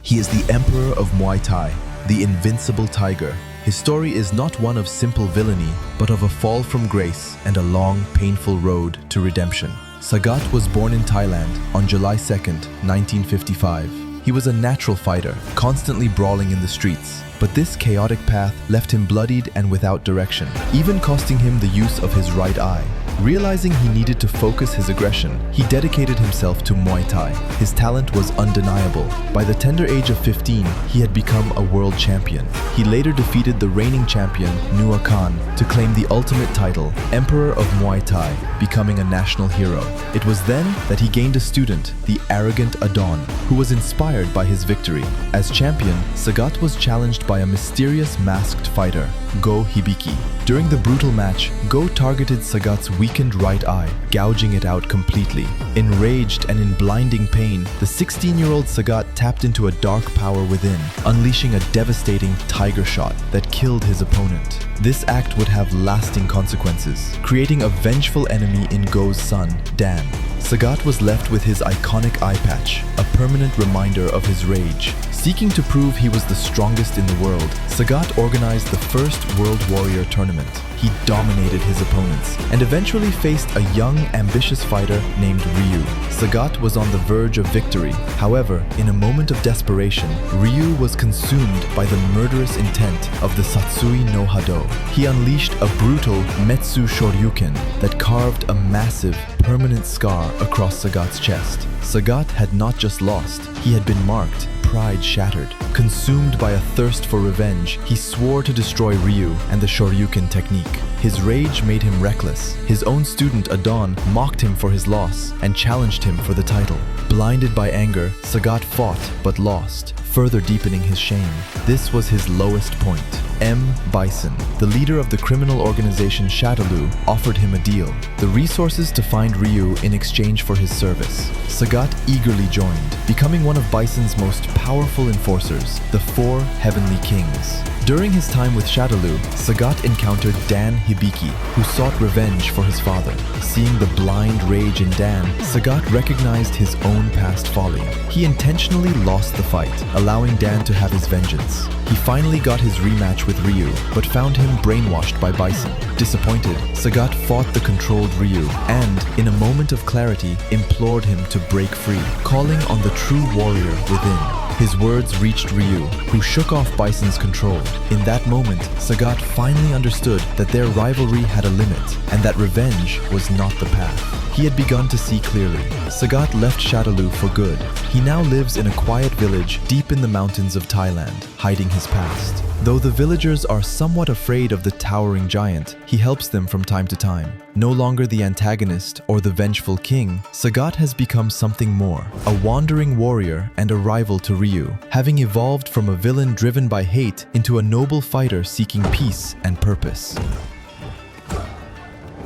He is the Emperor of Muay Thai, the Invincible Tiger. His story is not one of simple villainy, but of a fall from grace and a long, painful road to redemption. Sagat was born in Thailand on July 2nd, 1955. He was a natural fighter, constantly brawling in the streets. But this chaotic path left him bloodied and without direction, even costing him the use of his right eye. Realizing he needed to focus his aggression, he dedicated himself to Muay Thai. His talent was undeniable. By the tender age of 15, he had become a world champion. He later defeated the reigning champion, Nua Khan, to claim the ultimate title, Emperor of Muay Thai, becoming a national hero. It was then that he gained a student, the arrogant Adon, who was inspired by his victory. As champion, Sagat was challenged by a mysterious masked fighter, Go Hibiki. During the brutal match, Go targeted Sagat's weakened right eye, gouging it out completely. Enraged and in blinding pain, the 16-year-old Sagat tapped into a dark power within, unleashing a devastating tiger shot that killed his opponent. This act would have lasting consequences, creating a vengeful enemy in Go's son, Dan. Sagat was left with his iconic eye patch, a permanent reminder of his rage. Seeking to prove he was the strongest in the world, Sagat organized the first World Warrior tournament. He dominated his opponents and eventually faced a young, ambitious fighter named Ryu. Sagat was on the verge of victory. However, in a moment of desperation, Ryu was consumed by the murderous intent of the Satsui no Hado. He unleashed a brutal Metsu Shoryuken that carved a massive, permanent scar across Sagat's chest. Sagat had not just lost, he had been marked. Pride shattered. Consumed by a thirst for revenge, he swore to destroy Ryu and the Shoryuken technique. His rage made him reckless. His own student Adon mocked him for his loss and challenged him for the title. Blinded by anger, Sagat fought but lost, further deepening his shame. This was his lowest point. M. Bison, the leader of the criminal organization Shadaloo, offered him a deal: the resources to find Ryu in exchange for his service. Sagat eagerly joined, becoming one of Bison's most powerful enforcers, the Four Heavenly Kings. During his time with Shadaloo, Sagat encountered Dan Hibiki, who sought revenge for his father. Seeing the blind rage in Dan, Sagat recognized his own past folly. He intentionally lost the fight, allowing Dan to have his vengeance. He finally got his rematch with Ryu, but found him brainwashed by Bison. Disappointed, Sagat fought the controlled Ryu and, in a moment of clarity, implored him to break free, calling on the true warrior within. His words reached Ryu, who shook off Bison's control. In that moment, Sagat finally understood that their rivalry had a limit, and that revenge was not the path. He had begun to see clearly. Sagat left Shadaloo for good. He now lives in a quiet village deep in the mountains of Thailand, hiding his past. Though the villagers are somewhat afraid of the towering giant, he helps them from time to time. No longer the antagonist or the vengeful king, Sagat has become something more, a wandering warrior and a rival to Ryu, having evolved from a villain driven by hate into a noble fighter seeking peace and purpose.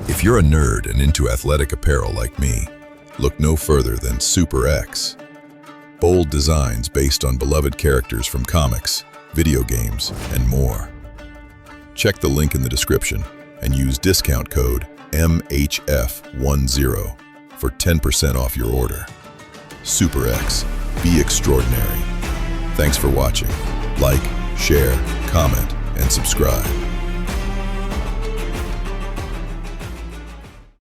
If you're a nerd and into athletic apparel like me, look no further than SuperX. Bold designs based on beloved characters from comics, video games, and more. Check the link in the description and use discount code MHF10 for 10% off your order. SuperX, be extraordinary. Thanks for watching. Like, share, comment, and subscribe.